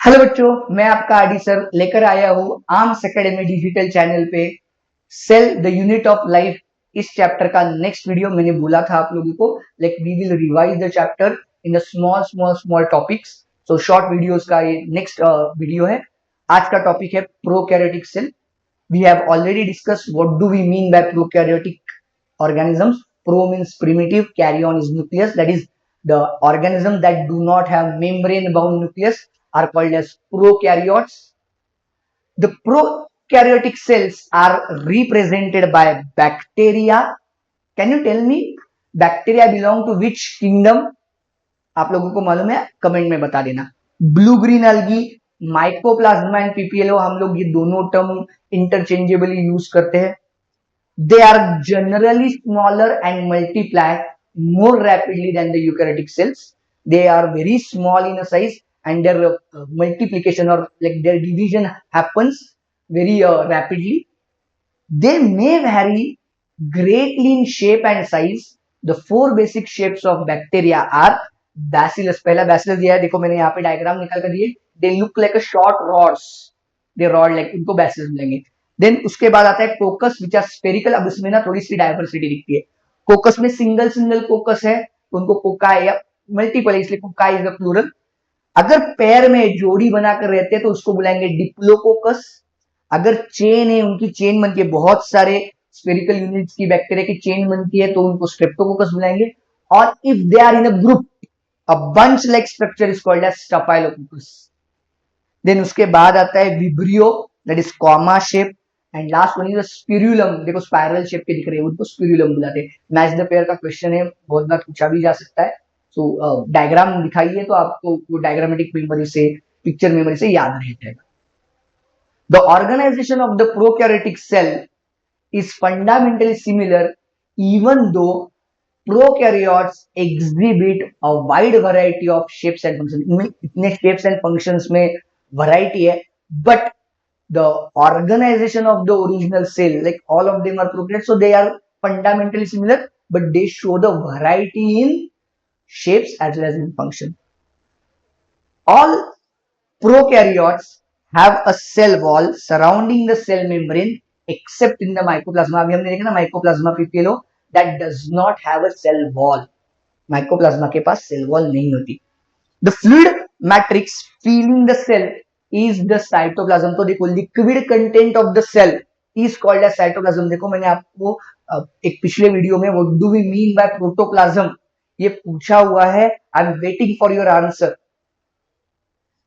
Hello बच्चों, मैं आपका आरडी सर लेकर आया हूँ आर्म्स एकेडमी डिजिटल चैनल पे cell the unit of life इस चैप्टर का नेक्स्ट वीडियो। मैंने बोला था आप लोगों को like we will revise the chapter in the small small small topics. So short videos का ये नेक्स्ट वीडियो है। आज का टॉपिक है prokaryotic cell. We have already discuss what do we mean by prokaryotic organisms. Pro means primitive, carry-on is nucleus. That is, the organisms that do not have membrane-bound nucleus are called as prokaryotes. The prokaryotic cells are represented by bacteria. Can you tell me bacteria belong to which kingdom? आप लोगों को मालूम है? Comment में बता देना। Blue green algae, mycoplasma and PPLO, हम लोग ये दोनों टर्म इंटरचेंजेबली यूज करते हैं। They are generally smaller and multiply more rapidly than the eukaryotic cells. They are very small in a size and their multiplication or like their division happens very rapidly. They may vary greatly in shape and size. The four basic shapes of bacteria are bacillus. पहला bacillus दिया है, देखो मैंने यहाँ पे diagram निकाल कर दिए। They look like a short rods. They rod like, उनको bacillus मिलेंगे। देन उसके बाद आता है कोकस विच आर स्पेरिकल। अब इसमें ना थोड़ी सी डायवर्सिटी दिखती है। कोकस में सिंगल सिंगल कोकस है तो उनको कोकाई या मल्टीपल, इसलिए कोकाई इज द प्लूरल। अगर पैर में जोड़ी बनाकर रहते हैं तो उसको बुलाएंगे डिप्लोकोकस। अगर चेन है, उनकी चेन बनती है, बहुत सारे स्पेरिकल यूनिट्स की बैक्टीरिया की चेन बनती है तो उनको स्ट्रेप्टोकोकस बुलाएंगे। और if they are in a group, a bunch like structure is called as staphylococcus. Then उसके बाद आता है vibrio, that is comma shape. And last one is spirillum. देखो स्पाइरल शेप के दिख रहे हैं, उनको स्पिरुलम बुलाते हैं। मैच द पेयर का क्वेश्चन है, बहुत बार पूछा भी जा सकता है। सो डायग्राम दिखाइए तो आपको वो डायग्रामेटिक मेमोरी से, पिक्चर मेमोरी से याद रह जाएगा। The organization of the prokaryotic cell is fundamentally similar even though prokaryotes exhibit a wide variety of shapes and function. इनमें इतने शेप्स एंड फंक्शंस में वैरायटी है, but the organization of the original cell, like all of them are prokaryotes, so they are fundamentally similar, but they show the variety in shapes as well as in function. All prokaryotes have a cell wall surrounding the cell membrane except in the mycoplasma. अभी हमने देखा ना mycoplasma PPLO, that does not have a cell wall. mycoplasma के पास cell wall नहीं होती। The fluid matrix filling the cell is the cytoplasm. तो देखो liquid content of the cell is called as cytoplasm. देखो मैंने आपको एक पिछले वीडियो में what do we mean by protoplasm ये पूछा हुआ है। I am waiting for your answer.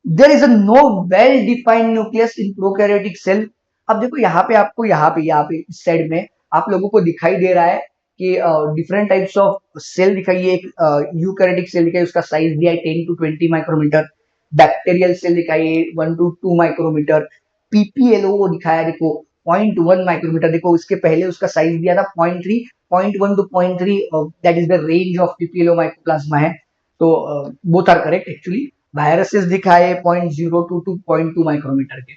There is a no well defined nucleus in prokaryotic cell. अब देखो यहाँ पे आपको यहाँ पे इस साइड में आप लोगों को दिखाई दे रहा है कि डिफरेंट टाइप्स ऑफ सेल दिखाई है। एक यूकैरियोटिक सेल दिखाई, उसका साइज दिया है 10 to 20 माइक्रोमीटर। बैक्टीरियल सेल दिखाई 1 to 2 माइक्रोमीटर। पीपीएलओ को दिखाया देखो 0.1 माइक्रोमीटर। देखो इसके पहले उसका साइज दिया था 0.3, 0.1 to 0.3, that is the range of PPLO mycoplasma है। तो both are correct actually. Viruses दिखाए 0.02 to 0.2 माइक्रोमीटर के।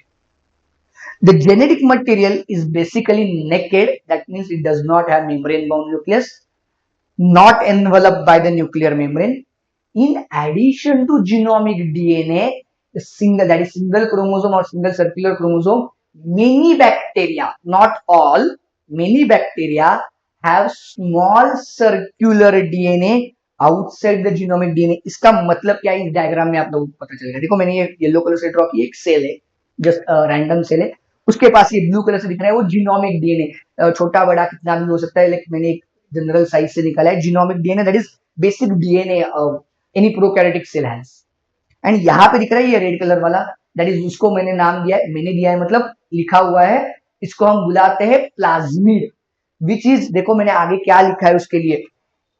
The genetic material is basically naked, that means it does not have membrane bound nucleus, not enveloped by the nuclear membrane. In addition to genomic DNA, the single, that is single chromosome or single circular chromosome, many bacteria, not all, many bacteria have small circular DNA outside the genomic DNA. इसका मतलब क्या है इस diagram में आप लोगों को पता चलेगा। देखो मैंने ये येलो कलर से ड्रॉ की, एक सेल है, जस्ट रैंडम सेल है, उसके पास ये ब्लू कलर से दिख रहा है वो जीनोमिक डीएनए। छोटा बड़ा कितना भी हो सकता है, लेकिन मैंने एक जनरल साइज से निकाला है genomic DNA, that is basic DNA any prokaryotic cell has. And यहाँ पे दिख रहा है ये रेड कलर वाला, दैट इज उसको मैंने नाम दिया है, मैंने दिया है मतलब लिखा हुआ है, इसको हम बुलाते हैं प्लाज्मिड। विच इज, देखो मैंने आगे क्या लिखा है उसके लिए,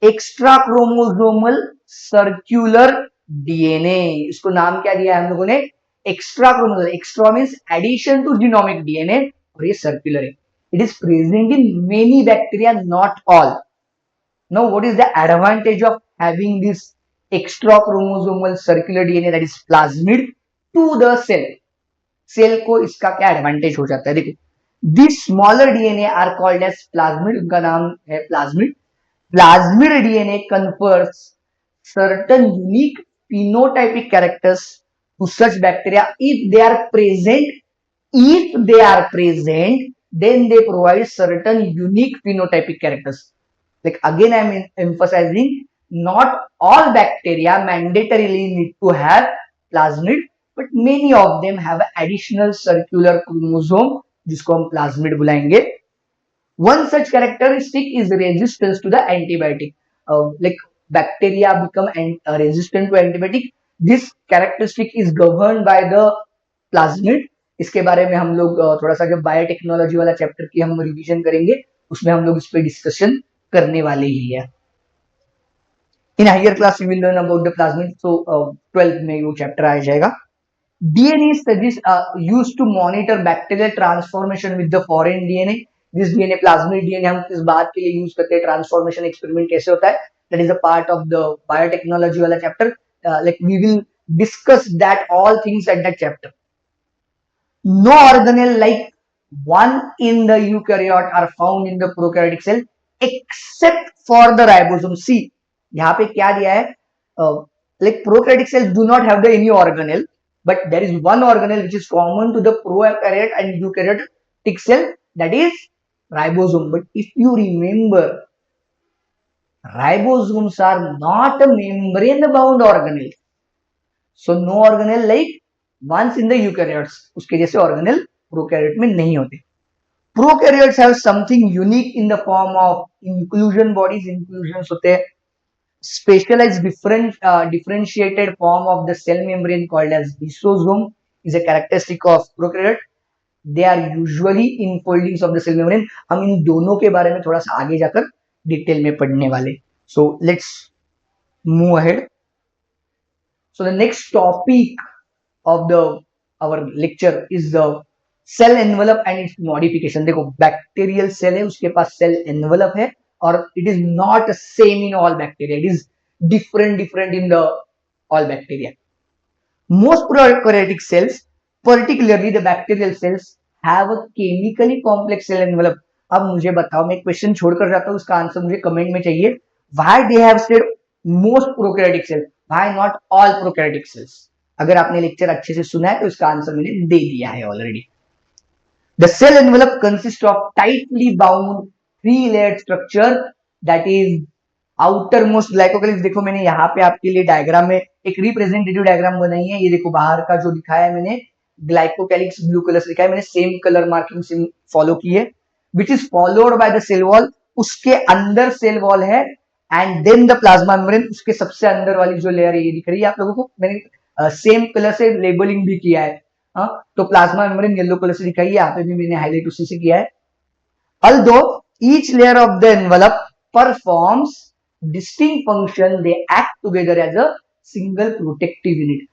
एक्स्ट्रा क्रोमोसोमल सर्क्यूलर डीएनए। इसको नाम क्या दिया है हम लोगों ने, extra chromosomal. Extra means addition to genomic DNA, और ये सर्कुलर है। It is present in many bacteria, not all. Now what is the advantage of having this extra chromosomal circular DNA, that is plasmid, to the cell. Cell को इसका क्या advantage हो जाता है, देखो this smaller DNA are called as plasmid, उनका नाम है plasmid. Plasmid DNA confers certain unique phenotypic characters to such bacteria. If they are present, then they provide certain unique phenotypic characters. Like again, I'm emphasizing, not all bacteria mandatorily need to have plasmid, but many of them have additional circular chromosome, जिसको हम plasmid बुलाएंगे. One such characteristic is resistance to the antibiotic. Like bacteria become resistant to antibiotic. This characteristic is governed by the plasmid. इसके बारे में हम लोग थोड़ा सा जब बायोटेक्नोलॉजी वाला चैप्टर की हम रिवीजन करेंगे, उसमें हम लोग इस पे डिस्कशन करने वाले ही है. In higher class we will learn about the plasmid. So 12th में वो चैप्टर आ जाएगा. DNA studies used to monitor bacterial transformation with the foreign DNA. This DNA, plasmid DNA, हम किस बात के लिए यूज करते हैं, ट्रांसफॉर्मेशन एक्सपेरिमेंट कैसे होता है, that is a part of the biotechnology वाला chapter. Like we will discuss that all things at that chapter. No organelle like one in the eukaryote are found in the prokaryotic cell except for the ribosome. See, यहाँ पे क्या दिया है, like prokaryotic cells do not have the any organelle, but there is one organelle which is common to the prokaryote and eukaryotic cell, that is ribosome. But if you remember, ribosomes are not a membrane bound organelle, so no organelle like ones in the eukaryotes. उसके जैसे organelle prokaryote में नहीं होते. Prokaryotes have something unique in the form of inclusion bodies. Inclusions होते हैं specialized differentiated form of the cell membrane called as lysosome is a characteristic of prokaryote. They are usually enfoldings of the cell membrane. हम इन दोनों के बारे में थोड़ा सा आगे जाकर डिटेल में पढ़ने वाले. So let's move ahead. So the next topic of the our lecture is the cell envelope and its modification. देखो बैक्टीरियल सेल है, उसके पास सेल एनवेलप है, और it is not same in all bacteria. It is different in the all bacteria. Most prokaryotic cells, particularly the bacterial cells, have a chemically complex cell envelope. अब मुझे बताओ, मैं question छोड़कर जाता हूं, उसका आंसर मुझे कमेंट में चाहिए. Why they have said most prokaryotic cells? Why not all prokaryotic cells? अगर आपने लेक्चर अच्छे से सुना है तो इसका आंसर मैंने दे दिया है already. The cell envelope consists of tightly bound three-layered structure that is outermost glycocalyx. देखो मैंने यहाँ पे आपके लिए डायग्राम में एक रिप्रेजेंटेटिव डायग्राम बनाई है. ये देखो बाहर का जो दिखाया है मैंने, ग्लाइकोकैलिक्स ब्लू कलर से दिखाया है मैंने, सेम कलर मार्किंग से फॉलो की है. Which is followed by the cell wall. उसके अंदर सेल वॉल है, and then the plasma membrane. उसके सबसे अंदर वाली जो लेयर है ये दिख रही है आप लोगों को, मैंने सेम कलर से लेबलिंग भी किया है. तो प्लाज्मा मेम्ब्रेन येलो कलर से दिखाई है, यहाँ पे भी मैंने हाईलाइट उसी से किया है. Although each layer of the envelope performs distinct function, they act together as a single protective unit.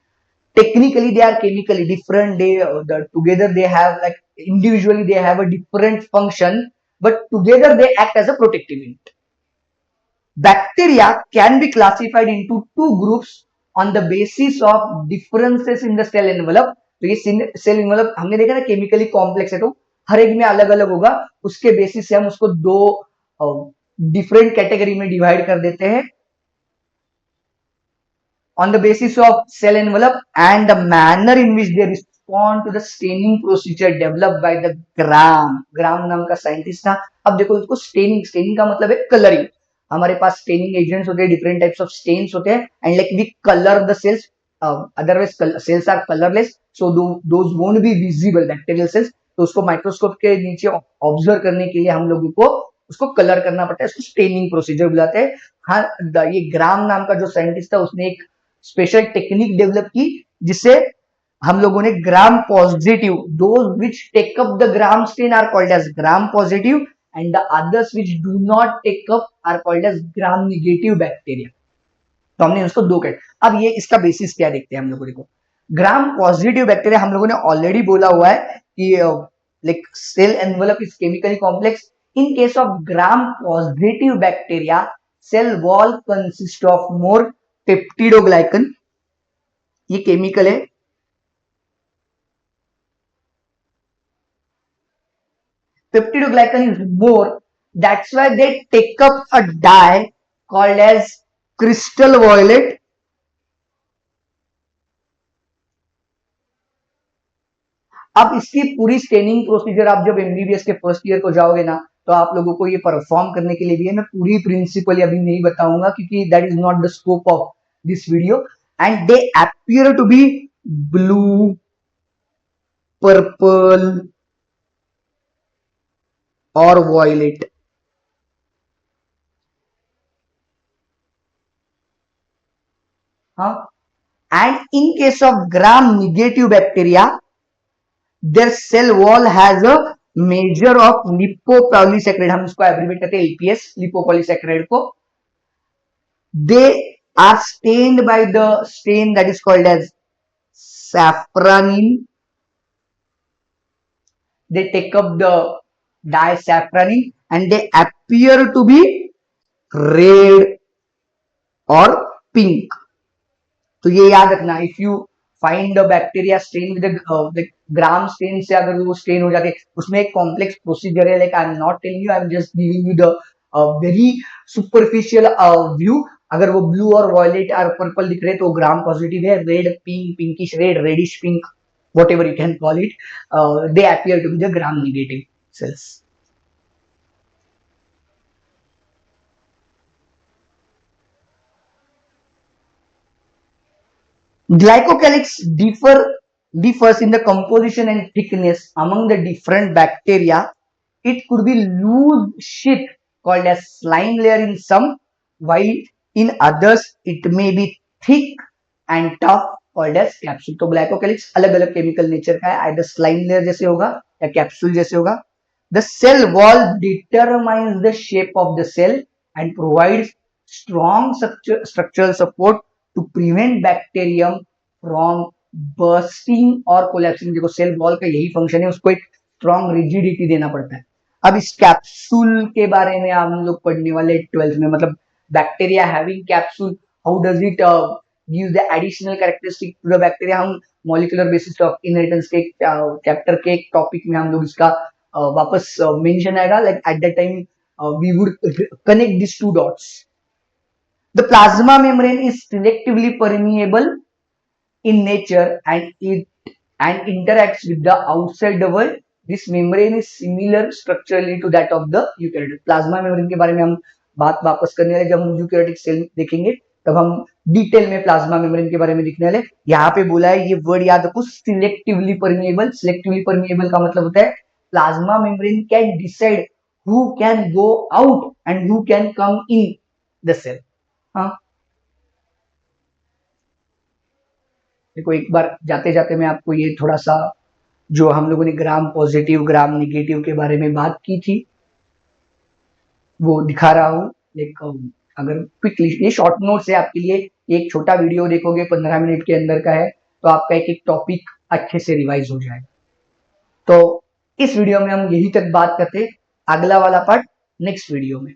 Technically they are chemically different. Together they have, like individually they have a different function, but together they act as a protective unit. Bacteria can be classified into two groups on the basis of differences in the cell envelope. तो ये cell envelope हमने देखा ना chemically complex है, तो हर एक में अलग अलग होगा. उसके बेसिस से हम उसको दो डिफरेंट कैटेगरी में डिवाइड कर देते हैं. On the basis of cell envelope and the manner in which they respond to the staining procedure developed by the Gram नाम का साइंटिस्ट था. अब देखो इसको स्टेनिंग का मतलब है कलरिंग. हमारे पास स्टेनिंग एजेंट्स होते हैं, डिफरेंट टाइप्स ऑफ स्टेन्स होते हैं, and like we colour the cells. Otherwise cells are colourless, so those won't be visible bacterial cells. तो उसको माइक्रोस्कोप के नीचे ऑब्जर्व करने के लिए हम लोगों को उसको कलर करना पड़ता है. उसको स्टेनिंग प्रोसीजर बुलाते हैं. हाँ, ये ग्राम नाम का जो साइंटिस्ट था उसने एक स्पेशल टेक्निक डेवलप की, जिससे हम लोगों ने Gram positive, those which take up the Gram stain are called as Gram positive, and the others which do not take up are called as Gram negative bacteria. तो हमने उसको दो cat. अब ये इसका बेसिस क्या देखते हैं हम लोगों को. ग्राम पॉजिटिव बैक्टीरिया हम लोगों ने ऑलरेडी बोला हुआ है कि like cell envelope is chemically complex. In case of Gram positive bacteria, cell wall consist of more peptidoglycan. ये केमिकल है. Peptidoglycan is more, that's why they take up a dye called as crystal violet. अब इसकी पूरी staining procedure आप जब MBBS के first year को जाओगे ना, तो आप लोगों को ये परफॉर्म करने के लिए भी है, मैं पूरी प्रिंसिपल अभी नहीं बताऊंगा क्योंकि that is not the scope of this video. And they appear to be blue, purple और वॉयलेट। हाँ, and in case of gram negative bacteria, their cell wall has a measure of lipopolysaccharide, हम इसको abbreviate करते हैं LPS, lipopolysaccharide को। they are stained by the stain that is called as safranin, they take up the dye safranin and they appear to be red or pink। तो ये याद रखना, if you find the bacteria stain with Gram stain से अगर वो stain हो जाते, उसमें एक कॉम्प्लेक्स प्रोसीजर है, like I am not telling you, I am just giving you the very superficial view. अगर वो ब्लू और वॉयलेट और पर्पल दिख रहे तो ग्राम पॉजिटिव है, red, pink, pinkish red, reddish pink, whatever you can call it, they appear to be the gram negative cells। Glycocalyx differs in the composition and thickness among the different bacteria. It could be loose sheath called as slime layer in some, while in others it may be thick and tough called as capsule। तो glycocalyx अलग अलग chemical nature का है, either slime layer जैसे होगा या capsule जैसे होगा। The cell wall determines the shape of the cell and provides strong structural support to prevent bacterium from bursting और कोलैप्सिंग। देखो सेल वॉल का यही फंक्शन है, उसको एक स्ट्रॉन्ग रिजिडिटी देना पड़ता है। अब इस कैप्सूल के बारे में हम लोग पढ़ने वाले 12th में, मतलब bacteria having capsule, how does it give the additional characteristic to the bacteria. हम मॉलिक्यूलर बेसिस ऑफ इनहेरिटेंस के चैप्टर के एक टॉपिक में हम लोग इसका वापस मेंशन आएगा, like at that time we would connect this two dots. The plasma membrane is selectively permeable in nature and interacts with the outside world. This membrane is similar structurally to that of the eukaryotic। Plasma membrane के बारे में हम बात वापस करने वाले, जब हम यूकैरियोटिक सेल देखेंगे तब हम डिटेल में प्लाज्मा मेम्ब्रेन के बारे में दिखने वाले। यहाँ पे बोला है, ये वर्ड याद रखो, सिलेक्टिवली परमिएबल। सिलेक्टिवली परमिएबल का मतलब होता है plasma membrane can decide who can go out and who can come in the cell। हाँ, देखो एक बार जाते जाते मैं आपको ये थोड़ा सा जो हम लोगों ने ग्राम पॉजिटिव ग्राम निगेटिव के बारे में बात की थी वो दिखा रहा हूँ। लेकिन अगर क्विकली, ये शॉर्ट नोट्स है आपके लिए, एक छोटा वीडियो देखोगे 15 मिनट के अंदर का है, तो आपका एक एक टॉपिक अच्छे से रिवाइज हो जाएगा। तो इस वीडियो में हम यही तक बात करते, अगला वाला पार्ट नेक्स्ट वीडियो में।